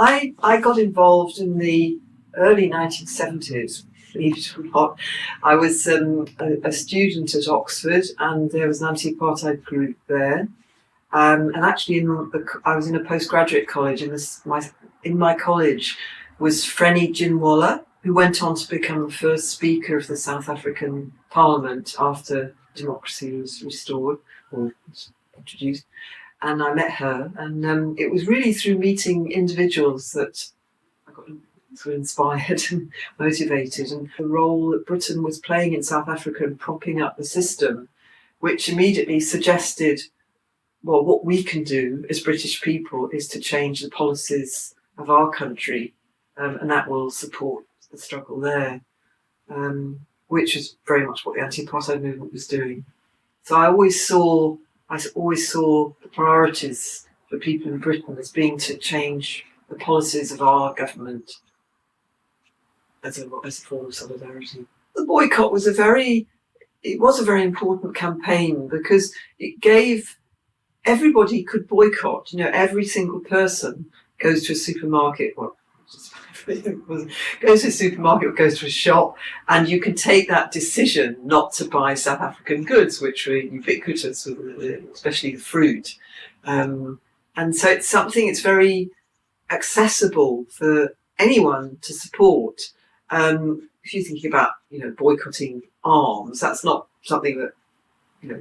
I got involved in the early 1970s, believe it or not. I was a student at Oxford, and there was an anti-apartheid group there. And actually, I was in a postgraduate college. In my college was Freni Ginwala, who went on to become the first Speaker of the South African Parliament after democracy was restored or was introduced. And I met her, and it was really through meeting individuals that I got sort of inspired and motivated, and the role that Britain was playing in South Africa in propping up the system, which immediately suggested, well, what we can do as British people is to change the policies of our country, and that will support the struggle there, which is very much what the anti-apartheid movement was doing. So I always saw the priorities for people in Britain as being to change the policies of our government as a form of solidarity. The boycott was a very important campaign because it gave everybody could boycott. Every single person goes to a supermarket. Goes to a supermarket or goes to a shop, and you can take that decision not to buy South African goods, which were ubiquitous, especially the fruit. And so it's something it's very accessible for anyone to support. If you're thinking about, boycotting arms, that's not something that,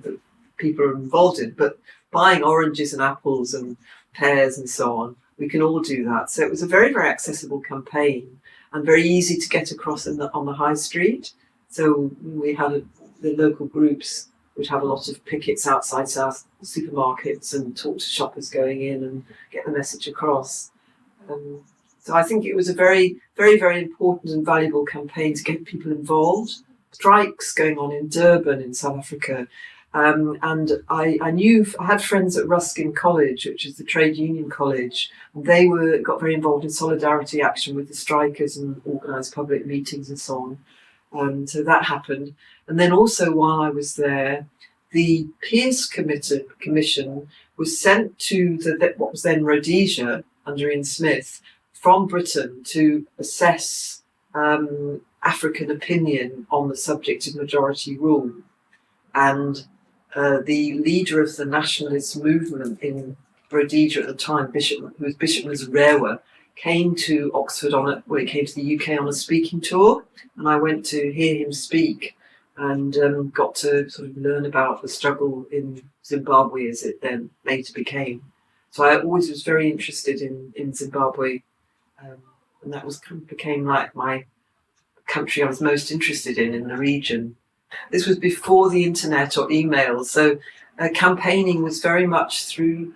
that people are involved in, but buying oranges and apples and pears and so on, we can all do that. So it was a very, very accessible campaign and very easy to get across on the high street. So we had the local groups would have a lot of pickets outside supermarkets and talk to shoppers going in and get the message across. So I think it was a very, very, very important and valuable campaign to get people involved. Strikes going on in Durban in South Africa. And I had friends at Ruskin College, which is the trade union college, and they got very involved in solidarity action with the strikers and organised public meetings and so on. So that happened. And then also while I was there, the Pearce Commission was sent to what was then Rhodesia under Ian Smith from Britain to assess African opinion on the subject of majority rule. And the leader of the nationalist movement in Rhodesia at the time, Bishop Mazarewa, came to Oxford he came to the UK on a speaking tour, and I went to hear him speak and got to sort of learn about the struggle in Zimbabwe as it then later became. So I always was very interested in Zimbabwe, and that became like my country I was most interested in the region. This was before the internet or email, so campaigning was very much through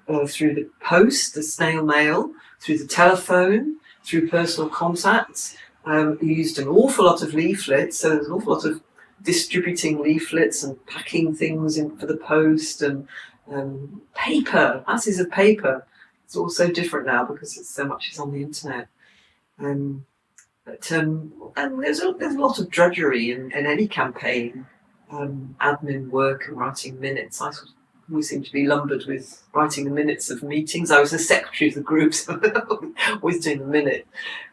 the post, the snail mail, through the telephone, through personal contacts. We used an awful lot of leaflets, so there's an awful lot of distributing leaflets and packing things in for the post, and paper, masses of paper. It's all so different now because so much is on the internet. And there's a lot of drudgery in any campaign, admin work and writing minutes. I sort of always seem to be lumbered with writing the minutes of meetings. I was the secretary of the group, so always doing the minute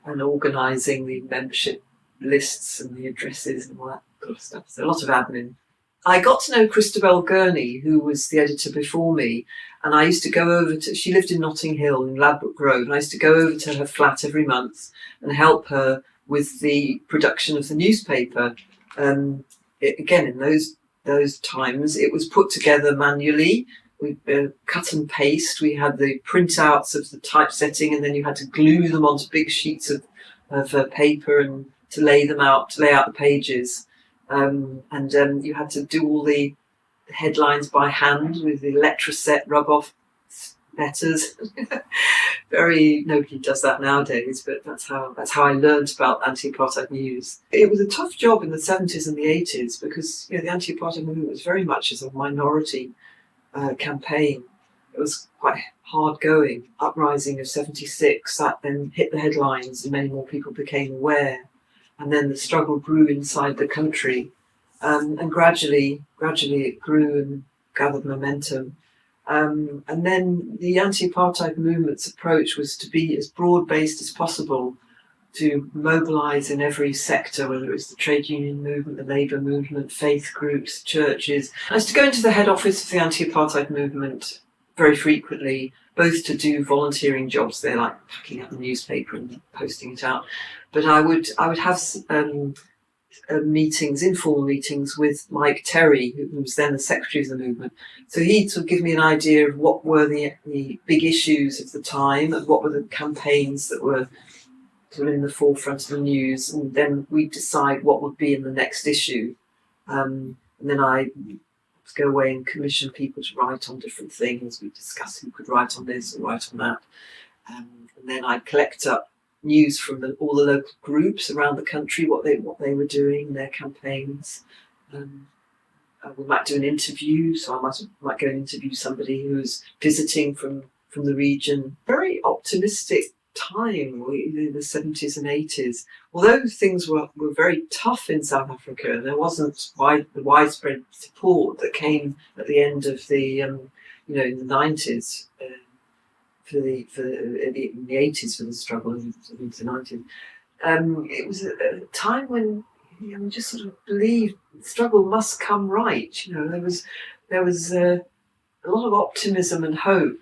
and organising the membership lists and the addresses and all that sort of stuff. So a lot of admin. I got to know Christabel Gurney, who was the editor before me, and I used to go over she lived in Notting Hill in Ladbroke Grove, and I used to go over to her flat every month and help her with the production of the newspaper. Again, in those times, it was put together manually. We cut and paste. We had the printouts of the typesetting, and then you had to glue them onto big sheets of paper and to lay out the pages. And you had to do all the headlines by hand with the Electroset rub-off letters. Nobody does that nowadays, but that's how I learned about anti-apartheid news. It was a tough job in the 70s and the 80s because the anti-apartheid movement was very much as a minority campaign. It was quite hard going. Uprising of 76, that then hit the headlines and many more people became aware. And then the struggle grew inside the country, and gradually it grew and gathered momentum. And then the anti-apartheid movement's approach was to be as broad-based as possible, to mobilise in every sector, whether it was the trade union movement, the labour movement, faith groups, churches. I was to go into the head office of the anti-apartheid movement very frequently, both to do volunteering jobs there, like packing up the newspaper and posting it out. But I would have meetings, informal meetings with Mike Terry, who was then the secretary of the movement. So he'd sort of give me an idea of what were the big issues of the time and what were the campaigns that were sort of in the forefront of the news, and then we'd decide what would be in the next issue. And then I go away and commission people to write on different things. We'd discuss who could write on this or write on that. And then I'd collect up news from all the local groups around the country, what they were doing, their campaigns. We might do an interview, so I might go and interview somebody who was visiting from the region. Very optimistic time, the 70s and 80s. Although things were very tough in South Africa, there wasn't the widespread support that came at the end of the in the 90s. In the 80s for the struggle into the 90s. It was a time when we just sort of believed the struggle must come right. There was a lot of optimism and hope.